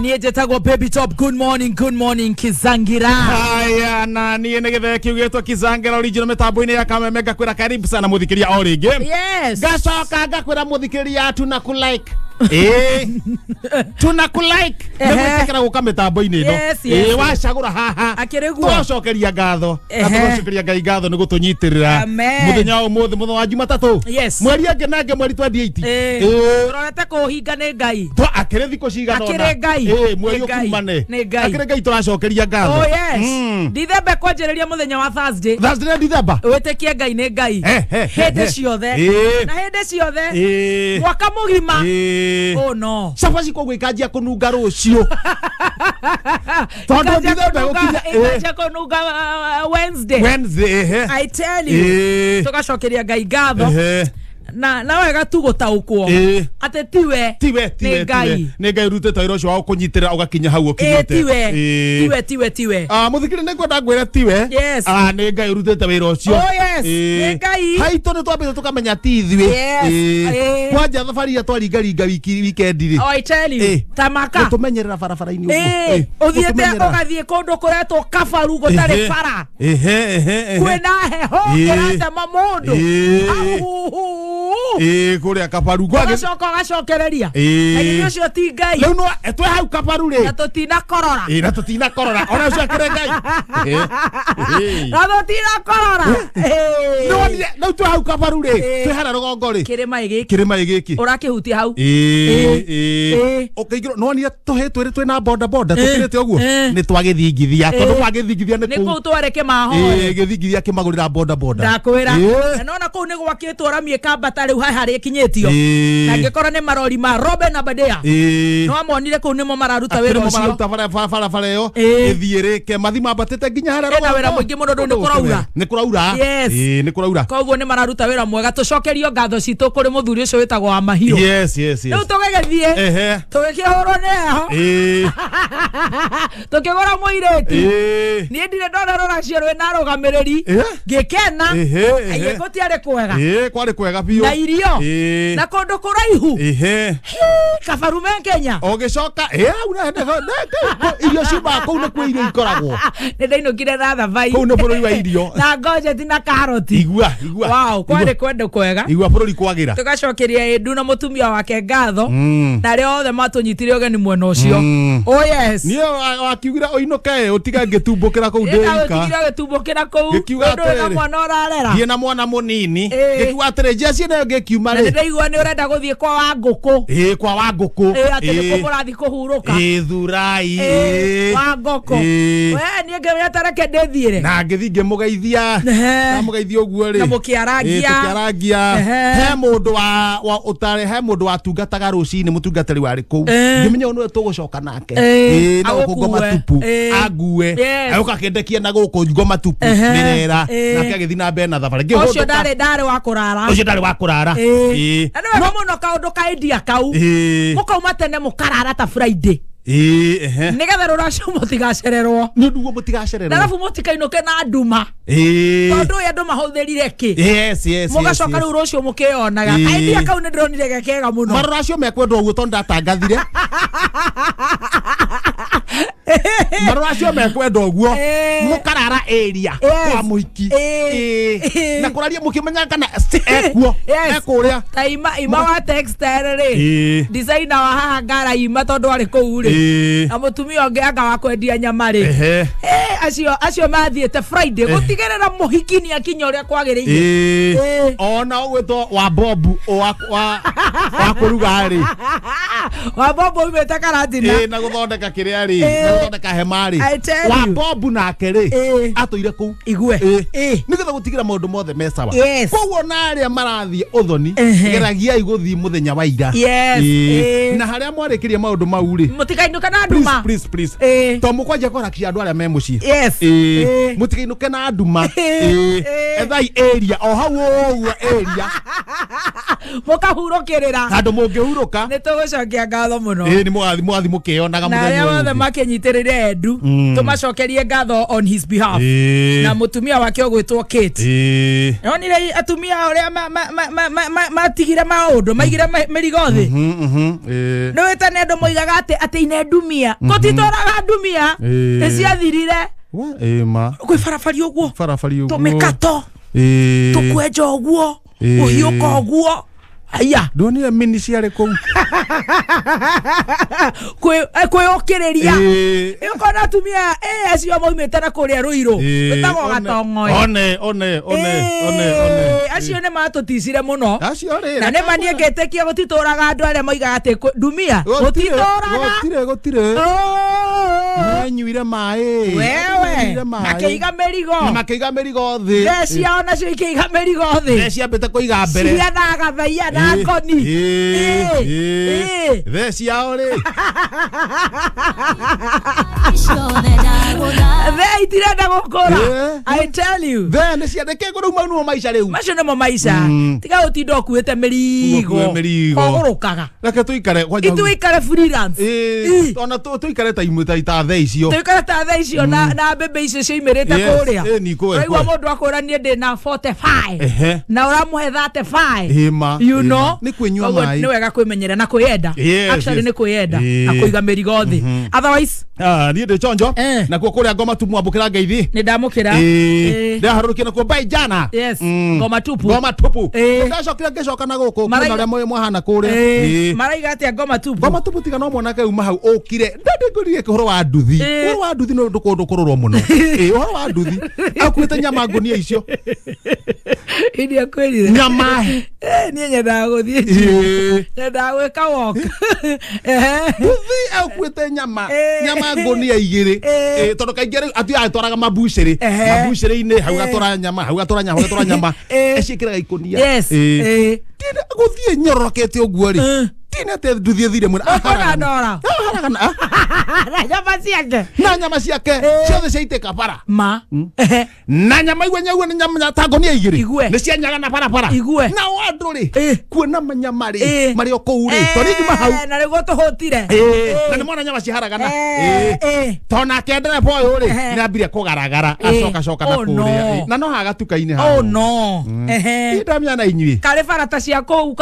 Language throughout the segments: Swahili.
niye jetagwo baby top. Good morning Kizangira. Haya na niye negithe kiugetwa Kizangira original metambo-ini ya Kameme ngakwira karibu sana muthikiria o ringi. Yes. Gacoka ngakwira muthikiria tunakulike. Tunakulike. Nemwetekera guka metambo-ini no. Wacagura haha. Twacokeria ngatho. Twacokeria Ngai ngatho ni gutunyitirira. Muthenya umuthi muthenya wa Jumatatu. Mweri ange nange mweri 28. Turorete kuhinga ni Ngai. Twa akire thiko cigana ona. Akire Ngai. Mweri ukumane. Akire Ngai turacokeria ngatho. Oh yes. Dithemba kwanjĩrĩria muthenya wa Thursday. Thursday Dithemba. Wĩtĩkie Ngai nĩ Ngai. Hĩndĩ ciothe. Na hĩndĩ ciothe. Mwaka mugima. Oh no. Sabaci ko gwikanjia kununga rucio. Tondu Dithemba gukinya ikanjia kununga Wednesday. I tell you. Tugacokeria Ngai ngatho. Na wega tu gutaukwo ate tiwe ni Ngai rutete wira ucio wa kunyitirira ugakinya hau ukinyite tiwe muthikiri ni ngwenda ngwira tiwe ni Ngai rutete wira ucio ni Ngai haitu ni twambite tukamenya tithwi kwanja thafari ya twaringaringa weekend ri I tell you tamaka tumenyerera barabara-ini uguo uthiete ugathie kundu kuretwo kabaru gutari bara kwina heho kiratema mundu kuria kaparu gacokereria na ucio ti Ngai riu no etwe hau kaparu ri na tutina korora ona ucio akire Ngai na tutina korora no twe hau kaparu ri twe hara rugongo ri kirima igiki urakihutia hau okay no ni tuhitwe twe na boda tukirite uguo ni twagithingithia tondu twagithingithia ni ku twareke maho githingithia kimagurira boda ndakwira na ona kuu ni gwakitwo ramie kambata riu hari kinyetio na ngikora ni marori ma Robin na Badea no amonire kuu nimo mararuta wira ucio mararuta yo ithiirike mathima batete nginya hari na wira muingi muno ni kuraura ni kuraura koguo ni mararuta wira mwega tucokerio ngatho citu kuri muthuri ucio witagwo wa Mahio riu tugegethie tugikihurwo neho tukigora muireti ni ndire ndona ruracio rwina rugamiriri ngikena ayekutiare kwega kwari kwega biu na irio na kundu kuraihu kabaru me Kenya ogicoka irio ciba kuu ni kwa irio ikoragwo ni ndainukire na thabai kuu ni bururi wa irio na ngojeti na karoti igua wow kwari kwenda kwega igua bururi kwagira tugacokeria Edu na mutumia wake ngatho na rio othe matunyitire ogeni mwena ucio oh yes ni wakiugira oinuke utiga ngitumbukira kuu ndika utigira ngitumbukira kuu ndu na mwana orarera thie na mwana munini ngikiuga atire jesi nayo ngikiuma ri ndaigua ni urenda guthie kwa Wanguku kwa Wanguku ati ni kumurathi kuhuruka thurai Wanguku we ni ngemenya tareke ndithiire na ngithi ngimugeithia na mugeithia uguo ri na mukiarangia he mundu wa utare he mundu wa tungataga rucini mutungatari wari kuu ngimenya onu tugucoka nake na ngoma tupu ague ayoka kendekia na guku ngoma tupu mirera nake agithi na mbere na thabari ucio ndari wa kurara no muno kaundu ka India kau mukauma tene mukarara ta Friday nigetha ruracio mutigacererwo ni ndugo mutigacererwo arafu mutikainoke na nduma tondu ya nduma huthirire ki mugacoka riu rucio mukionaga India kau ni ndronire gekega muno maruracio mekwenda uguo tondu ndatangathire maruracio mekwenda uguo mukarara area kwa muhiki na kuraria mukimenya kana ekuo ekuria ima wa textile ri designer wa haha ngara ima tondu ari kuu ri na mutumia onge anga wa kwendia nyama ri acio mathiete Friday gutigerera muhiki ni akinya uria kwagiriire ona ugwetwo wa bobu wa kuruga ri wa bobu umete karatina na guthondeka kiria ri na guthondeka hemari wa bobu nake ri atuire kuu igue nigetha gutigira maundu mothe mesawa koguo na aria marathie uthoni geragia iguthii muthenya wa ira na haria mwarikiria maundu mau ri mutikainuka na nduma please to mukwanja korakia andu aria me mucii mutikainuke na nduma ethai area o hau uguo area mukahurukirira andu mungihuruka ni tugucokia ngatho muno ni mwathi mukionaga muthenya na wothe makinyitirire endu tumacokerie ngatho on his behalf na mutumia wake ogwitwo Kate onire atumia oria matigire maundu maigire mirigo thi no weta nendo moigaga ati inendumia gotitoraga ndumia niciathirire ma kwi farafari uguo tumikato tukwenja uguo uhiuka uguo aya ndonire mini ciare kou kwe okiriria ikona tumia acio moimete na kuria ruiro wetago gatongoe one acio ne matuticire muno acio ri na ne manie ngetekia gutitoraga andu aria moigaga ati ndumia gutire nyuire mai wewe makeiga merigo thi thecia ona cio ikeiga merigo thi thecia mbete kuiga mbere ciana gathaia na koni thecia ori they itirenda gukura I tell you then cia ndeke nguru manu maisha riu macio nemo maisha tiga utindo okuete merigo ogurukaga reke tuikare ituikare freelance ona tuikare ta imwe ta the icio tuikare ta the icio na bebe icio ciimirite kuria aigua mundu akuranie ndi na 45 na uramuhe 35 you know ni kwenyua mai ni wega kwimenyera na kwiyenda actually ni kwiyenda na kuiga merigo thi otherwise ni ndi chonjo na kwa kuria ngoma tu mwambukira ngeithi ni ndamukira ndaharurukia na kwa bai jana ngoma tupu ndacokira ngecoka na guku kuna ria moyo mwahana kuria maraiga atia ngoma tupu tiga no mwana kauma hau ukire ndandikurie kuhoro wa nduthi no ndukundukururwo muno uhoro wa nduthi akuite nyama ngunia icio idia kwirire nyama nie nyendaga guthie nyendaga gwika walk nduthi akuite nyama ngunia igiri tondu kaingĩ atu atwaraga mabucĩrĩ-inĩ hau gatora nyama eciĩkĩraga ikunia guthie nyororokete ũguo rĩ tina te nduthi thire mwena haragana na nyama ciake ciothe ciaitĩka bara na nyama igwe na nyama ta ngonia igĩrĩ nĩ cianyaga na barabara na andũ rĩ kuona manyama rĩ marĩ o kũu rĩ tondũ nyuma hau na nĩguo tũhũtire na nĩ mona nyama ciharagana tondũ nake ndereba ũyũ rĩ nĩ ambire kũgaragara acoka na kũrĩa na no hagatuka-inĩ hau ndamenya na inyuĩ karĩ barata cia kũu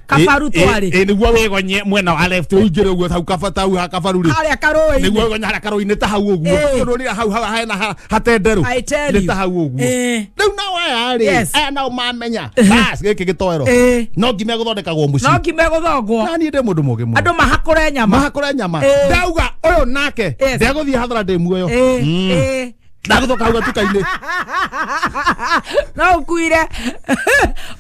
kabaru twari niguo wegonye mwena wa left uingire uguo hau kabatau ha kabaru ri haria karoi niguo wegonye haria karoi-inĩ ta hau uguo tondu ri hau hena hatenderu nĩ ta hau uguo riu na waya ri aya nao mamenya bas gĩkĩ gĩtoero no ngime gũthondekagwo mũciĩ no ngime gũthongwo na niĩ ndĩ mũndũ mũgĩ mũno andũ mahakũre nyama ndauga ũyũ nake ndegũthiĩ hathara ndĩ muoyo ndagũthoka hau gatuka-inĩ no ukuire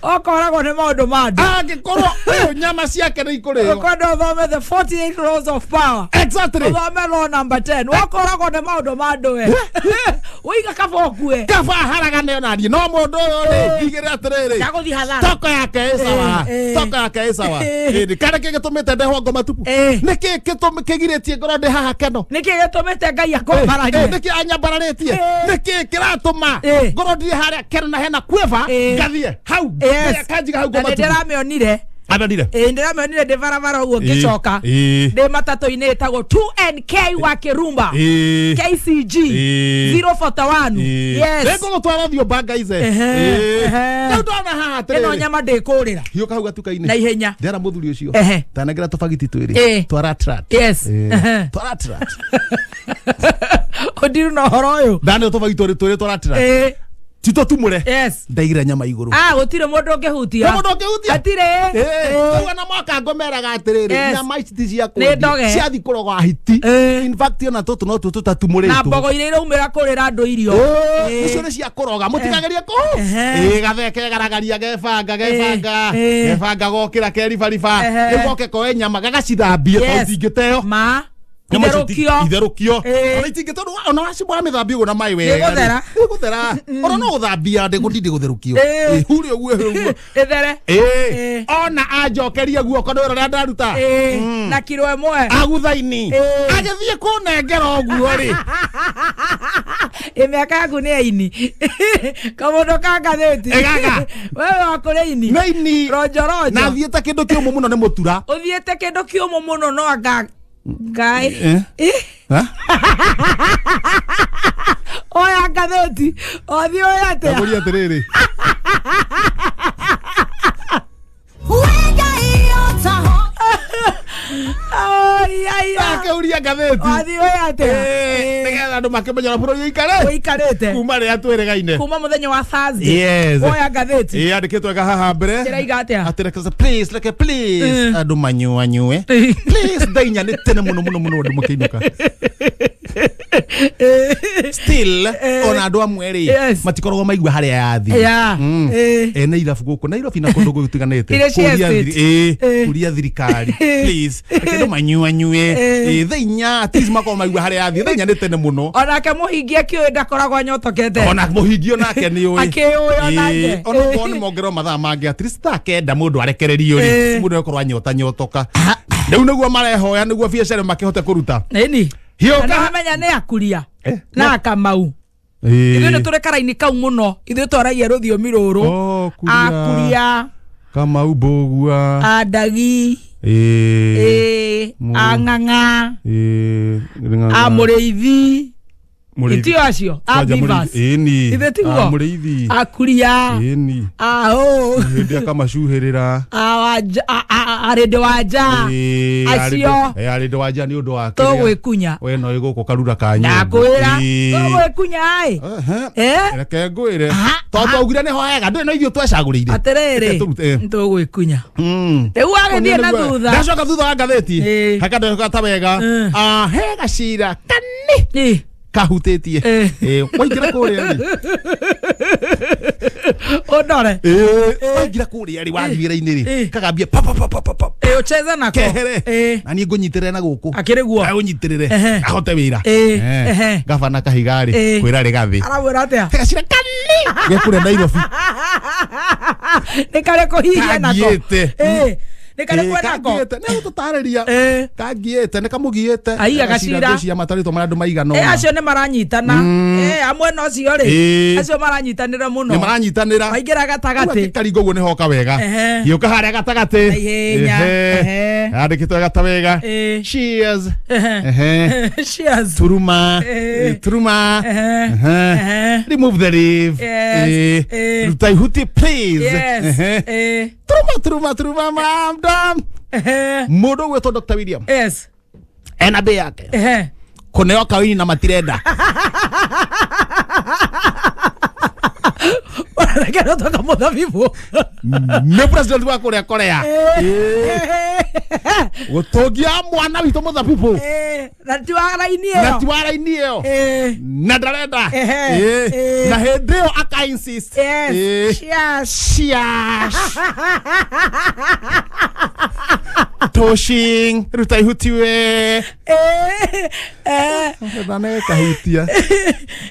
okoragwo nĩ maũndũ ma andũ angĩkorwo ũyũ nyama ciake nĩ ikũrĩo ũkwenda ũthome the 48 laws of power exactly ũthome law number 10 okoragwo nĩ maũndũ ma andũ we ũiga kaba ũkue kaba haragana onaniĩ no mũndũ ũyũ rĩ ngigĩre atĩrĩrĩ ndagũthiĩ hathara toko yake ĩ sawa kana kĩ gĩtũmĩte ndehwo ngoma tupu nĩkĩ kĩgirĩtie ngorwo ndĩ haha keno nĩkĩ gĩtũmĩte Ngai akombaranie nĩkĩ anyambararĩtie nĩkĩ kĩratũma ngorwo ndirĩ harĩa keno na hena kweva ngathiĩ hau kanjiga hau ngoma tupu ndĩramĩonire ndiramĩonire ndĩ barabara ũguo ngĩcoka ndĩ matatũ-inĩ ĩtagwo 2NK wa Kirumba KCG 041 yes ngũgũtwara thiũ mbanga ice rĩu ndona haha atĩrĩrĩ ĩno nyama ndĩkũrĩra hiũka hau gatuka-inĩ na ihenya ndera mũthuri ũcio tanengera tũbagiti twĩrĩ twaratrat twaratrat ũndiru na ũhoro ũyũ ndane tũbagiti twĩrĩ twaratrat tito tumure ndaigire nyama iguru gutire mundu ungihutia atire na mwaka ngomeraga atiriri nyama ici ciathi kuroga hiti in fact ona tutu no tutu tatumuritwo na mbogo ire iraumira kurira andu irio icio ni cia kuroga mutigagerie ku gatheke garagaria gebanga gokira keribariba igoke koe nyama gagacithambie to tingiteo itherukio ona itingĩtondũ ona wacimwa mĩthambia ũguo na maĩ wega gũthera ona no gũthambia ndĩgũtindi gũtherukio hurio guo ona anjokeria guoko ndĩ ũrĩa ndaruta na kiro ĩmwe aguthaini agĩthiĩ kũnengera ũguo rĩ mĩaka yaku nĩ aini kamũndũ ka ngathĩti wewe wakũrĩ ini nĩ ini ronjorojo na thiĩte kĩndũ kĩũmũ mũno nĩ mũtura ũthiĩte kĩndũ kĩũmũ mũno no anga Ngai Oya gatheti. Othi oya te. Ngori atiriri. Akeuria gatheti. Othi oya te. Nĩgetha andũ makĩmenya bũrũri ũikarĩte. Kuma rĩrĩa twĩrĩgaine. Kuma mũthenya wa Thursday. Yes. Oya gatheti. Yandĩkĩtwo haha mbere. Ndĩraiga atĩa? Atĩreka please andũ manyue. Please ndainya nĩ tene mũno andũ mũkĩinũka. Still ona andũ amwe rĩ matikoragwo maigua harĩa yathi. Ene irabu gũkũ Nairobi na kũndũ gũtiganĩte. Kuria thirikari please andũ manyue. Thainya at least makorwo maigua harĩa yathi. Thainya nĩ tene mũno. Onake mũhingia kĩoĩ ndakoragwo anyotokete. Ona mũhingia onake nĩ ũĩ. Akĩũĩ onake. Ona nĩ mongerwo mathaa mangĩ at least takenda mũndũ arekererio rĩ. Mũndũ akorwo nyotoka. Rĩu nĩguo marehoya nĩguo biacara makĩhote kũruta. Nĩni. Na menya nĩ akuria. Na Kamau. Ithuĩ nĩ tũrĩ karaini kau mũno. Ithuĩ twaragia rũthiomi rũrũ. Akuria. Kamau Mbũgua. Andagi. Ang'ang'a. Amũrĩithi. Itio acio. Abivas. Ithuĩ tiguo. Akuria. Hĩndĩ akamacuhĩrĩra. Arĩndĩ wanja. Acio. Arĩndĩ wanja nĩ ũndũ wa tũgwĩkunya. We no ĩgũkũ karura ka nyũmba. Nakwĩra. Tũgwĩkunya ĩ. Reke ngwĩre. Tondũ augire nĩ hoega ndũĩ no ithuĩ twecagũrĩire. Atĩrĩrĩ. Tũgwĩkunya. Rĩu agĩthiĩ na thutha. Ndacoka thutha wa ngathĩti. Hakandĩka ta wega. He gacira kani. Kahutĩtie. Waingĩra kũrĩa rĩ. Ũndore. Waingĩra kũrĩa rĩ wathiĩra-inĩ rĩ. Kagambia pap. Ucheze nako. Na niĩ ngũnyitĩrĩre na gũkũ. Akĩrĩguo. Ũnyitĩrĩre. Ahote wĩra. Gavana Kahiga rĩ. Kwĩra rĩgathĩ. Arawĩra atĩa? Gacira kani. Gekũrĩa Nairobi. Nĩ karĩ kũhihia nako. Nĩ gũtũtarĩria kangiĩte nĩ kamũgiĩte gacira cia matarĩtwo marĩa andũ maigana acio nĩ maranyitana amwe no cio rĩ acio maranyitanĩra mũno nĩ maranyitanĩra maingĩra gatagatĩ karingo ũguo nĩ hoka wega gĩũka harĩa gatagatĩ yandĩkĩtwo gata wega cheers turuma remove the leaf ruta ihuti please turuma madam mũndũ gwĩtwo Dr. William ena mbĩ yake kũneo kawini na matirenda Wanakena toka mũthabibũ nĩ president wa kũrĩa Korea gũtũngia mwana witũ mũthabibũ na ti wa raini ĩyo na ndarenda na hĩndĩ ĩyo aka insist Toshing ruta ihuti we nĩ kahutia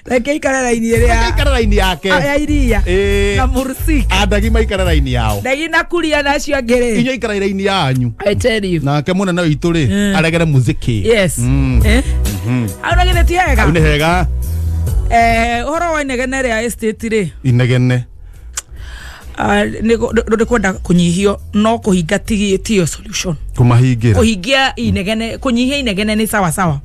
reke ikara raini ĩrĩa ikara raini yake ya iria na Mursik andagi maikara raini yao ndagi na kuria nacio angĩrĩ inyo ikara raini yanyu I tell you nake mũnene witũ rĩ aregere muziki yes auna gĩthĩ ti hega nĩ hega ũhoro wa inegene rĩa estate rĩ inegene nĩ kwenda kũnyihio no kũhinga tio solution kũhingia inegene kũnyihia inegene nĩ sawa sawa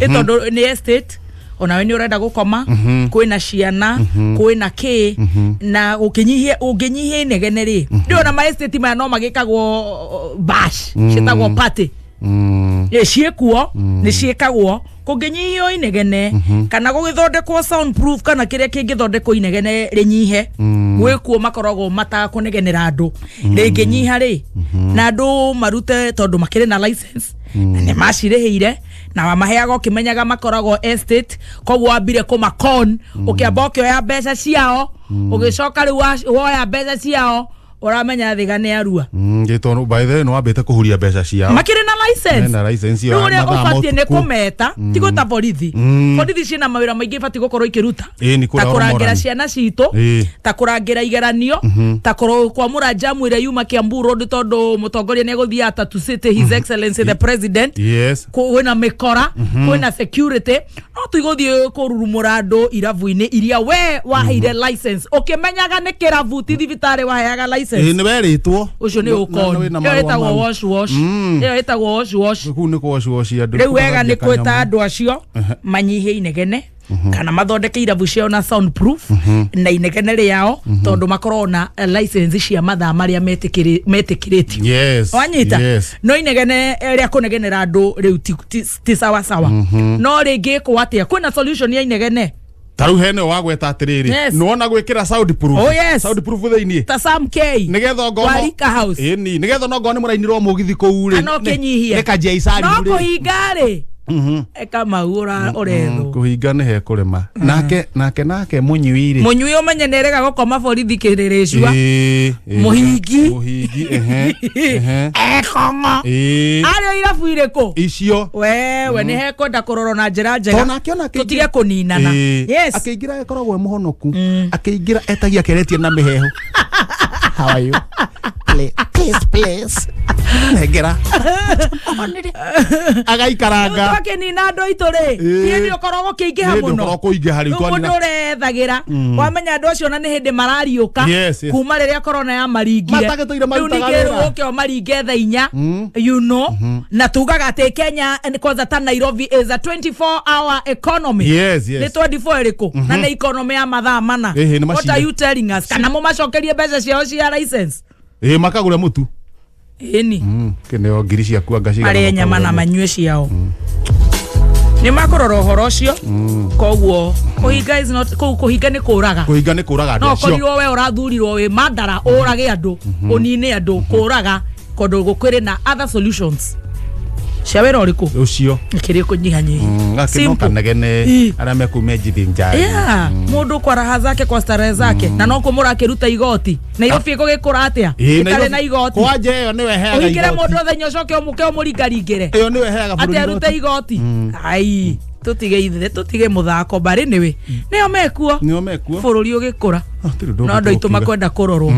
tondũ nĩ estate ona nĩ ũrenda gũkoma kwĩna ciana kwĩna kĩ na ũngĩnyihia inegene rĩ ndĩona ma estate maya no magĩkagwo bash citagwo party ciĩkuo nĩ ciĩkagwo kũngĩnyihio inegene kana gũgĩthondekwo soundproof kana kĩrĩa kĩngĩthondekwo inegene rĩnyihe gwĩkuo makoragwo matakũnegenera andũ rĩngĩnyiha rĩ na andũ marute tondũ makĩrĩ na license na nĩ macirĩhĩire na wamaheaga ũkĩmenyaga makoragwo estate koguo wambire kũmakon ũkĩamba ũkĩoya mbeca ciao ũgĩcoka rĩu woya mbeca ciao uramenya thiga nĩ arua ngĩtwo by the way no wambĩte kũhuria mbeca ciao makĩrĩ na license yo ũrĩa ũbatiĩ nĩ kũmeta tigo ta borithi ciĩna mawĩra maingĩ ibatiĩ gũkorwo ikĩruta ta kũrangĩra ciana citũ ta kũrangĩra igeranio ta kwamũra jamu ĩrĩa yuma Kiambu Road tondũ mũtongoria nĩ egũthiĩ Atatu City his excellency the president kwĩna mĩkora kwĩna security no tũigũthiĩ kũrurumũra andũ irabu-inĩ iria we waheire license ũkĩmenyaga nĩ kĩrabu ti thibitarĩ waheaga license license ni weritwo ucio ni ukoni yo etagwo wash yo etagwo wash ku ni wash andu riu wega ni kwita andu acio manyihie inegene kana mathondeke irabu ciao na soundproof na inegene riao tondu makorona license cia mathaa maria metikiritio yes wanyita no inegene ria kunegenera andu riu ti sawa sawa no ringi ko atia kwina solution ya inegene taru hene wagweta atiriri nuona gwikira soundproof soundproof thiini ta Sam K nigetha ngono Warika House nigetha no ngone murainirwo mugithi ku ri no kinyihia eka jaisari ri no kuhingari eka maura oretho kuhinga ni he kurema nake munyuiri munyui umenye nerega gukoma borithi kiriricua muhingi ekongo ario irabu iriku icio we ni he kwenda kuroro na njira njega tutige kuninana yes akiingira ekoragwo muhonoku akiingira etagia keretie na miheho how are you please negera agaikaranga akinina ando ituri nie ndio korogwo kiingiha muno korogwo ingiha riu twanina mundu rethagira wamenya andu acio na ni hindi marariuka kuma riria corona ya maringire riu nikirwo kio maringe tha 4 you know na tugaga ati Kenya kwanza ta Nairobi is a 24-hour economy ni 24 iriku na ni economy ya mathaa mana what are you telling us kana mu macokerie mbeca ciao cia license makagura mutu eni kineo ngiri cia kuanga ari nyama na manyue ciao ni makorora horo cio koguo kuhinga is not kuhinga ni kuraga no korirwo we urathurirwo we mandara urage andu unine andu kuraga kondu gukwire na other solutions ciawera uriku ucio kiri kunyihanyi simple kanegene ara mekume jithinjari mundu kwa raha zake kwa starehe zake na no kumura kiruta igoti na irofie gukura atia itare na igoti kwaje yo niwe heaga igoti ukire mundu thenyo coke umuke umuringaringire iyo niwe heaga buru ati aruta igoti ai tutige muthako bari niwe nio mekuo bururi ugikura no ndo ituma kwenda kurorwo